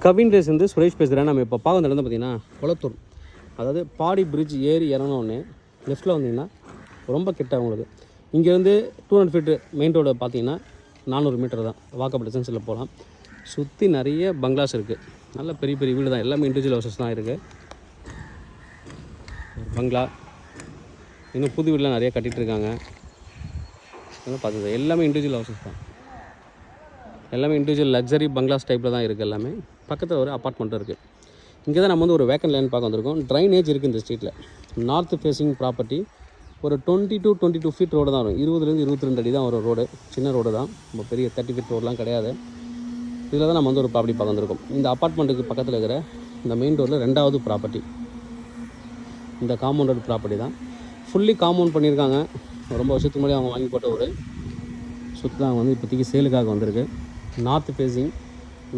Kavin race வந்து சுரேஷ் பேசுகிறேன். நம்ம இப்போ பார்க்க நடந்து பார்த்தீங்கன்னா குளத்தூர், அதாவது பாடி பிரிட்ஜ் ஏறி இறங்கினோடனே லெஃப்ட்டில் வந்தீங்கன்னா ரொம்ப கிட்ட உங்களுக்கு. இங்கேருந்து 200 ஃபீட்டு மெயின் ரோடு பார்த்தீங்கன்னா 400 மீட்டர் தான், வாக்கப் டிஸ்டன்ஸில் போகலாம். சுற்றி நிறைய பங்களாஸ் இருக்குது, நல்ல பெரிய பெரிய வீடு தான், எல்லாமே இண்டிவிஜுவல் ஹவுசஸ் தான் இருக்குது. பங்களா இன்னும் புது வீடெலாம் நிறைய கட்டிகிட்ருக்காங்க. இதெல்லாம் பார்த்தது எல்லாமே இண்டிவிஜுவல் ஹவுசஸ் தான், எல்லாமே இண்டிவிஜுவல் லக்ஸரி பங்களாஸ் டைப்பில் தான் இருக்குது எல்லாமே. பக்கத்தில் ஒரு அப்பார்ட்மெண்ட்டும் இருக்குது. இங்கே தான் நம்ம வந்து ஒரு வேக்கன்ட் லேண்ட் பார்க்க வந்திருக்கோம். ட்ரைனேஜ் இருக்குது இந்த ஸ்ட்ரீட்டில். North facing property. ஒரு 20 to 22 ஃபீட் ரோடு தான் வரும். 20 to 22 அடி தான் ஒரு ரோடு, சின்ன ரோடு தான், நம்ம பெரிய 30 ஃபீட் ரோடெலாம் கிடையாது. இதில் தான் நம்ம வந்து ஒரு ப்ராப்பர்ட்டி பார்க்க வந்திருக்கோம். இந்த அப்பார்ட்மெண்ட்டுக்கு பக்கத்தில் இருக்கிற இந்த மெயின் ரோடில் 2வது ப்ராப்பர்ட்டி, இந்த காம்பவுண்டட் ப்ராப்பர்ட்டி தான். ஃபுல்லி காம்பவுண்ட் பண்ணியிருக்காங்க. ரொம்ப வருஷத்துக்கு முன்னாடி அவங்க வாங்கி போட்ட ஒரு சொத்து தான் வந்து இப்போதைக்கு சேலுக்காக வந்திருக்கு. நார்த் ஃபேஸிங்,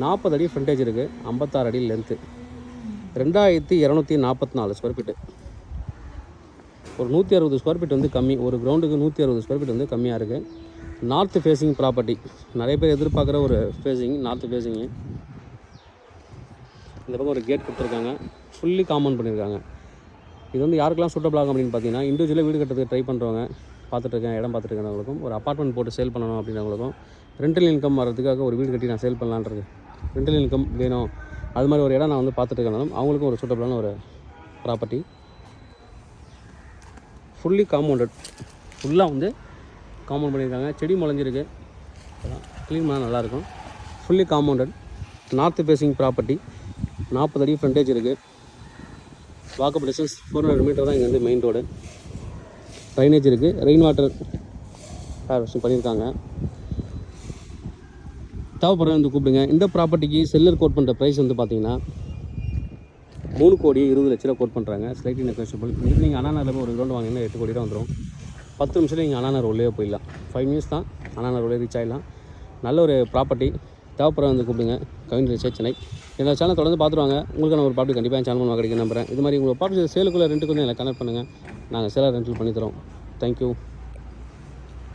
40 அடி ஃப்ரண்டேஜ் இருக்குது, 56 அடி லென்த்து, 2244 ஸ்கொயர் ஃபீட்டு. ஒரு 160 ஸ்கொயர் ஃபீட் வந்து கம்மி, ஒரு கிரவுண்டுக்கு 160 ஸ்கொயர் ஃபீட் வந்து கம்மியாக இருக்குது. நார்த் ஃபேஸிங் ப்ராப்பர்ட்டி, நிறைய பேர் எதிர்பார்க்குற ஒரு ஃபேஸிங், நார்த் ஃபேஸிங்கு. இந்த பக்கம் ஒரு கேட் கொடுத்துருக்காங்க, ஃபுல்லி காம்பவுண்ட் பண்ணியிருக்காங்க. இது வந்து யாருக்கெல்லாம் சூட்டபிள் ஆகும் அப்படின்னு பார்த்தீங்கன்னா, இண்டிவிஜுவலாக வீடு கட்டுறதுக்கு ட்ரை பண்ணுறவங்க, பார்த்துட்ருக்கேன், இடம் பார்த்துட்ருக்கவங்களுக்கும், ஒரு அப்பார்ட்மெண்ட் போட்டு சேல் பண்ணணும் அப்படின்றவங்களுக்கும், ரெண்டல் இன்கம் வரதுக்காக ஒரு வீடு கட்டி நான் சேல் பண்ணலான்றது, ரெண்டல் இன்கம் வேணும், அது மாதிரி ஒரு இடம் நான் வந்து பார்த்துட்ருக்கேன், அவங்களுக்கும் ஒரு சூட்டபிளான ஒரு ப்ராப்பர்ட்டி. ஃபுல்லி காம்பவுண்டட், ஃபுல்லாக வந்து காம்பவுண்ட் பண்ணியிருக்காங்க. செடி முளைஞ்சிருக்கு, க்ளீன் பண்ணால் நல்லாயிருக்கும். Fully compounded, north facing property, 40 அடி ஃப்ரண்டேஜ் இருக்குது. வாக்கப் டிஸ்டன்ஸ் 400 மீட்டர் தான் இங்கே வந்து மெயின் ரோடு. ட்ரைனேஜ் இருக்குது, ரெயின் வாட்டர் ஹார்வெஸ்டிங் பண்ணியிருக்காங்க. தேவைப்படுறது வந்து கூப்பிடுங்க. இந்த ப்ராப்பர்ட்டிக்கு செல்லர் கோட் பண்ணுற ப்ரைஸ் வந்து பார்த்தீங்கன்னா 3,20,00,000 கோட் பண்ணுறாங்க. Slightly negotiable. இது நீங்கள் அண்ணாநகரில் போய் ஒரு கிரவுண்ட் வாங்கினா 8 கோடி ரூபா வந்துடும். 10 நிமிஷத்தில் நீங்கள் அண்ணாநகர் உள்ளே போயிடலாம். 5 மினிட்ஸ் தான் அண்ணாநகர் உள்ளே ரீச் ஆகிடலாம். நல்ல ஒரு ப்ராப்பர்ட்டி. தேவைப்படுறது வந்து கூப்பிடுங்க. கவின் ரிசர்ச் சென்னை. என்னோட சேனல் தொடர்ந்து பார்த்துருவாங்க. உங்களுக்கு நான் ஒரு ப்ராப்பர்ட்டி கண்டிப்பாக என் சேனல் மூலமாக கிடைக்கும் நம்புறேன். இது மாதிரி உங்கள் ப்ராப்பர்ட்டி சேலுக்குள்ளே ரெண்ட்டுக்குள்ளே எனக்கு கனெக்ட் பண்ணுங்கள். நாங்கள் சேலாக ரெண்டில் பண்ணித்தரோம். தேங்க்யூ.